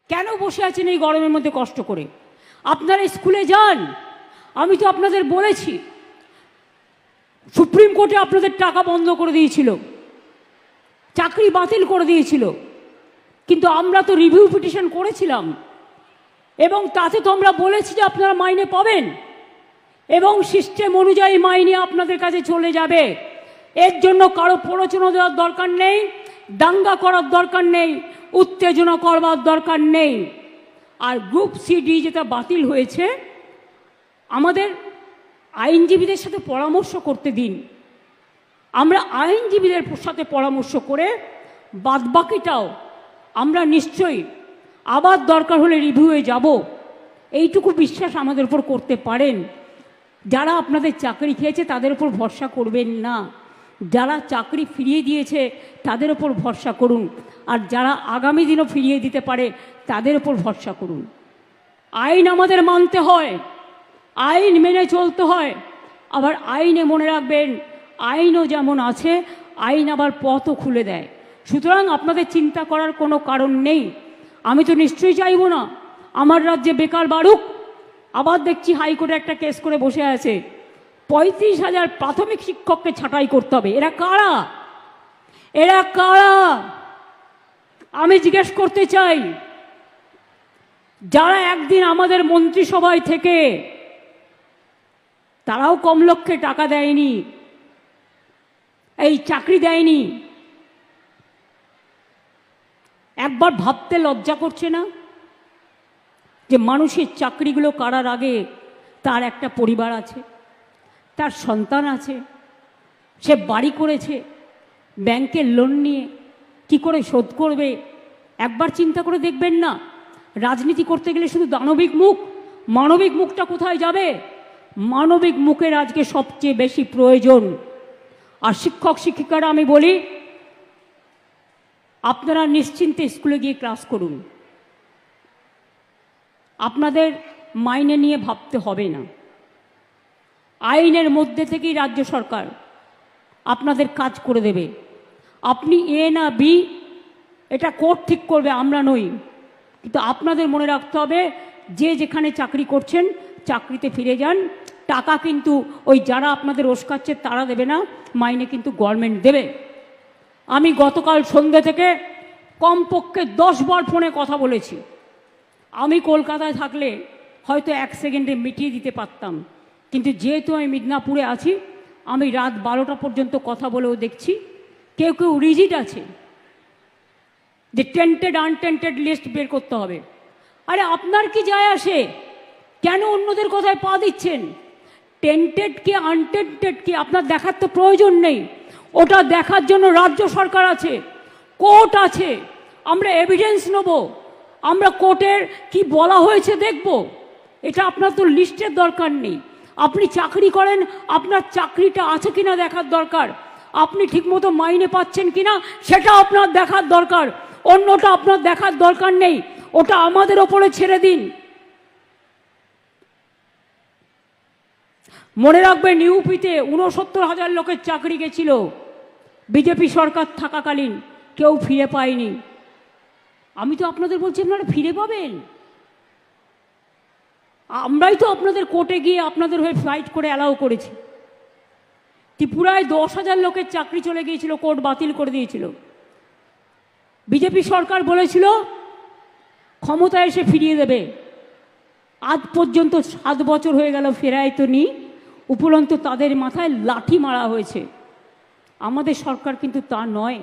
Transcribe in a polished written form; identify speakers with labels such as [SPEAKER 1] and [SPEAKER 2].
[SPEAKER 1] কেন বসে আছেন এই গরমের মধ্যে কষ্ট করে? আপনারা স্কুলে যান। আমি তো আপনাদের বলেছি, সুপ্রিম কোর্টে আপনাদের টাকা বন্ধ করে দিয়েছিল, চাকরি বাতিল করে দিয়েছিল, কিন্তু আমরা তো রিভিউ পিটিশন করেছিলাম এবং তাতে তো আমরা বলেছি যে আপনারা মাইনে পাবেন এবং সিস্টেম অনুযায়ী মাইনে আপনাদের কাছে চলে যাবে। এর জন্য কারো প্ররোচনা দেওয়ার দরকার নেই, দাঙ্গা করার দরকার নেই, উত্তেজনা করবার দরকার নেই। আর গ্রুপ সিডি যেটা বাতিল হয়েছে, আমাদের আইনজীবীদের সাথে পরামর্শ করতে দিন। আমরা আইনজীবীদের সাথে পরামর্শ করে বাদবাকিটাও আমরা নিশ্চয়ই আবার দরকার হলে রিভিউয়ে যাব, এইটুকু বিশ্বাস আমাদের উপর করতে পারেন। যারা আপনাদের চাকরি খেয়েছে তাদের উপর ভরসা করবেন না, যারা চাকরি ফিরিয়ে দিয়েছে তাদের উপর ভরসা করুন, আর যারা আগামী দিনও ফিরিয়ে দিতে পারে তাদের উপর ভরসা করুন। আইন আমাদের মানতে হয়, আইন মেনে চলতে হয়। আবার আইনে মনে রাখবেন, আইনও যেমন আছে, আইন আবার পথও খুলে দেয়। সুতরাং আপনাদের চিন্তা করার কোনো কারণ নেই। আমি তো নিশ্চয়ই চাইব না আমার রাজ্যে বেকার বাড়ুক। আবার দেখছি হাইকোর্টে একটা কেস করে বসে আছে, 35,000 প্রাথমিক শিক্ষককে ছাঁটাই করতে হবে। এরা কারা? এরা কারা? আমি জিজ্ঞেস করতে চাই, যারা একদিন আমাদের মন্ত্রিসভায় থেকে তারাও কম লক্ষ্যে টাকা দেয়নি, এই চাকরি দেয়নি, একবার ভাবতে লজ্জা করছে না যে মানুষের চাকরিগুলো কারার আগে তার একটা পরিবার আছে, তার সন্তান আছে, সে বাড়ি করেছে, ব্যাংকের লোন নিয়ে কি করে শোধ করবে? একবার চিন্তা করে দেখবেন না? রাজনীতি করতে গেলে শুধু দানবিক মুখ, মানবিক মুখটা কোথায় যাবে? মানবিক মুখের আজকে সবচেয়ে বেশি প্রয়োজন। আর শিক্ষক শিক্ষিকারা আমি বলি, আপনারা নিশ্চিন্তে স্কুলে গিয়ে ক্লাস করুন, আপনাদের মাইনে নিয়ে ভাবতে হবে না। আইনের মধ্যে থেকেই রাজ্য সরকার আপনাদের কাজ করে দেবে। আপনি এ না বি এটা কোর্ট ঠিক করবে, আমরা নই। কিন্তু আপনাদের মনে রাখতে হবে, যে যেখানে চাকরি করছেন চাকরিতে ফিরে যান। টাকা কিন্তু ওই যারা আপনাদের ওস্কাচ্ছে তারা দেবে না, মাইনে কিন্তু গভর্নমেন্ট দেবে। আমি গতকাল সন্ধ্যে থেকে কমপক্ষে 10 বার ফোনে কথা বলেছি। আমি কলকাতায় থাকলে হয়তো 1 সেকেন্ডে মিটিয়ে দিতে পারতাম, কিন্তু যেহেতু আমি মিদনাপুরে আছি, আমি রাত 12টা পর্যন্ত কথা বলেও দেখছি কেউ কেউ রিজিড আছে যে টেন্টেড আনটেন্টেড লিস্ট বের করতে হবে। আরে আপনার কি যায় আসে? কেন অন্যদের কথায় পা দিচ্ছেন? টেন্টেড কি আনটেন্টেড কি আপনার দেখার তো প্রয়োজন নেই। ওটা দেখার জন্য রাজ্য সরকার আছে, কোর্ট আছে। আমরা এভিডেন্স নেব, আমরা কোর্টের কি বলা হয়েছে দেখব। এটা আপনার তো লিস্টের দরকার নেই। আপনি চাকরি করেন, আপনার চাকরিটা আছে কিনা দেখার দরকার, আপনি ঠিকমতো মাইনে পাচ্ছেন কিনা সেটা আপনার দেখার দরকার। অন্যটা আপনার দেখার দরকার নেই, ওটা আমাদের ওপরে ছেড়ে দিন। মনে রাখবেন, ইউপিতে 69,000 লোকের চাকরি গেছিল বিজেপি সরকার থাকাকালীন, কেউ ফিরে পায়নি। আমি তো আপনাদের বলছি আপনারা ফিরে পাবেন। আমরাই তো আপনাদের কোর্টে গিয়ে আপনাদের হয়ে ফাইট করে অ্যালাউ করেছি। ত্রিপুরায় 10,000 লোকের চাকরি চলে গিয়েছিল, কোর্ট বাতিল করে দিয়েছিল। বিজেপি সরকার বলেছিল ক্ষমতায় এসে ফিরিয়ে দেবে। আজ পর্যন্ত 7 বছর হয়ে গেল, ফেরায় তো নি। উপরন্তু তাদের মাথায় লাঠি মারা হয়েছে। আমাদের সরকার কিন্তু তা নয়।